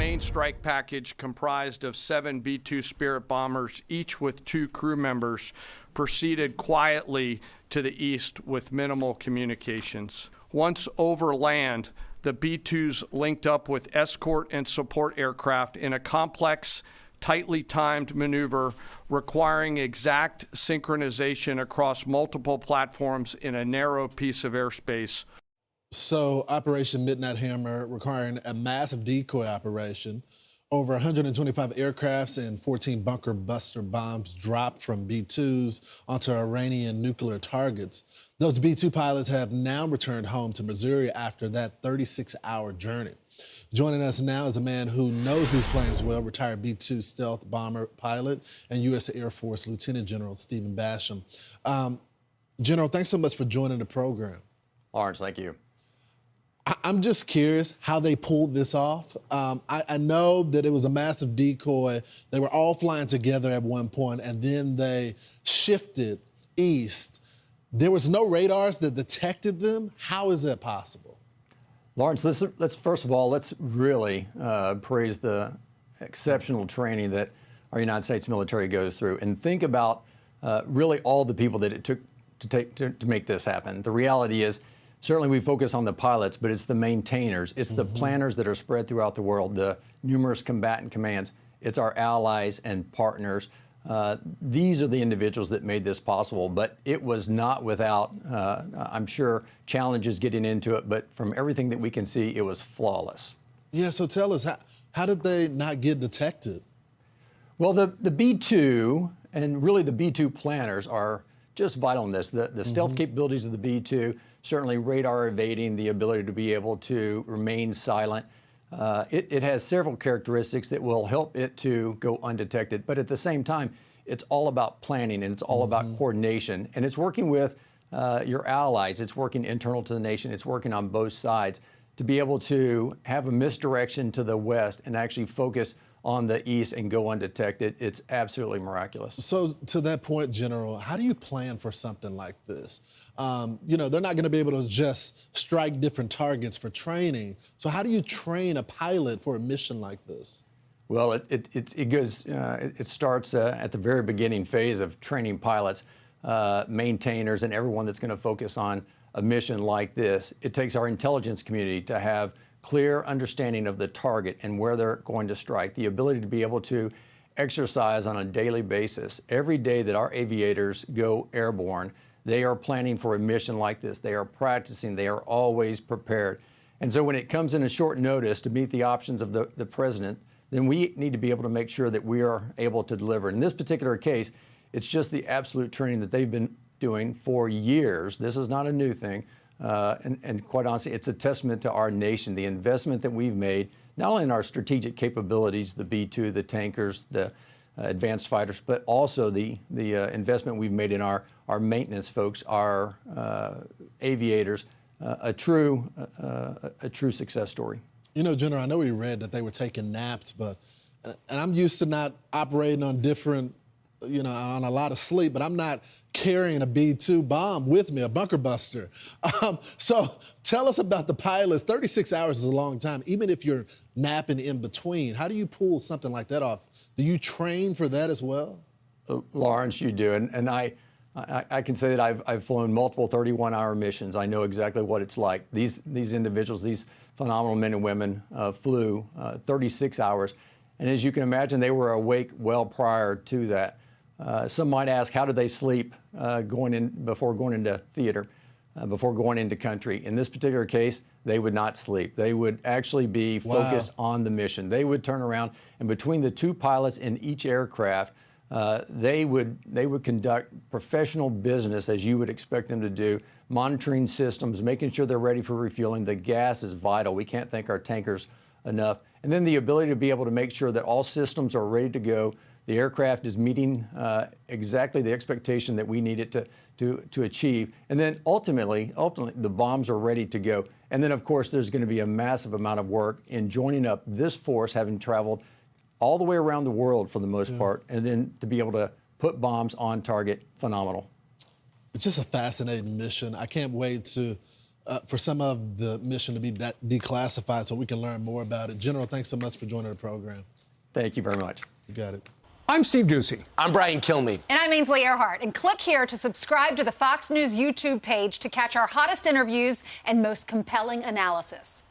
main strike package, comprised of 7 B-2 Spirit bombers, each with 2 crew members, proceeded quietly to the east with minimal communications. Once over land, the B-2s linked up with escort and support aircraft in a complex, tightly timed maneuver requiring exact synchronization across multiple platforms in a narrow piece of airspace. So Operation Midnight Hammer requiring a massive decoy operation. Over 125 aircrafts and 14 bunker buster bombs dropped from B-2s onto Iranian nuclear targets. Those B-2 pilots have now returned home to Missouri after that 36-hour journey. Joining us now is a man who knows these planes well, retired B-2 stealth bomber pilot and U.S. Air Force Lieutenant General Stephen Basham. General, thanks so much for joining the program. Lawrence, thank you. I'm just curious how they pulled this off. I know that it was a massive decoy. They were all flying together at one point, and then they shifted east. There was no radars that detected them. How is that possible? Lawrence, let's first of all, let's really praise the exceptional training that our United States military goes through, and think about really all the people that it took to make this happen. The reality is, certainly we focus on the pilots, but it's the maintainers, it's the planners that are spread throughout the world, the numerous combatant commands, it's our allies and partners. These are the individuals that made this possible, but it was not without, I'm sure, challenges getting into it, but from everything that we can see, it was flawless. Yeah, so tell us, how did they not get detected? Well, the B-2 and really the B-2 planners are just vital in this. The stealth capabilities of the B-2, certainly radar evading, the ability to be able to remain silent. It has several characteristics that will help it to go undetected, but at the same time, it's all about planning and it's all about coordination, and it's working with your allies. It's working internal to the nation. It's working on both sides to be able to have a misdirection to the west and actually focus on the east and go undetected. It's absolutely miraculous. So to that point, General, how do you plan for something like this? You know, they're not going to be able to just strike different targets for training. So how do you train a pilot for a mission like this? Well, it starts at the very beginning phase of training pilots, maintainers, and everyone that's going to focus on a mission like this. It takes our intelligence community to have clear understanding of the target and where they're going to strike, the ability to be able to exercise on a daily basis. Every day that our aviators go airborne, they are planning for a mission like this. They are practicing. They are always prepared. And so when it comes in a short notice to meet the options of the president, then we need to be able to make sure that we are able to deliver. In this particular case, it's just the absolute training that they've been doing for years. This is not a new thing. And quite honestly, it's a testament to our nation, the investment that we've made, not only in our strategic capabilities, the B-2, the tankers, the advanced fighters, but also the investment we've made in our maintenance folks, our aviators, a true success story. You know, General, I know we read that they were taking naps, but, and I'm used to not operating on different, you know, on a lot of sleep, but I'm not carrying a B-2 bomb with me, a bunker buster. So tell us about the pilots. 36 hours is a long time, even if you're napping in between. How do you pull something like that off? Do you train for that as well? Lawrence, you do, and I can say that I've flown multiple 31-hour missions. I know exactly what it's like. These individuals, these phenomenal men and women flew 36 hours, and as you can imagine, they were awake well prior to that. Some might ask, how did they sleep before going into theater, before going into country? In this particular case, they would not sleep. They would actually be focused on the mission. They would turn around, and between the 2 pilots in each aircraft, they would conduct professional business as you would expect them to do, monitoring systems, making sure they're ready for refueling. The gas is vital. We can't thank our tankers enough. And then the ability to be able to make sure that all systems are ready to go. The aircraft is meeting exactly the expectation that we need it to achieve. And then ultimately, the bombs are ready to go. And then, of course, there's going to be a massive amount of work in joining up this force, having traveled all the way around the world for the most part, and then to be able to put bombs on target, phenomenal. It's just a fascinating mission. I can't wait to for some of the mission to be declassified so we can learn more about it. General, thanks so much for joining the program. Thank you very much. You got it. I'm Steve Doocy. I'm Brian Kilmeade. And I'm Ainsley Earhart. And click here to subscribe to the Fox News YouTube page to catch our hottest interviews and most compelling analysis.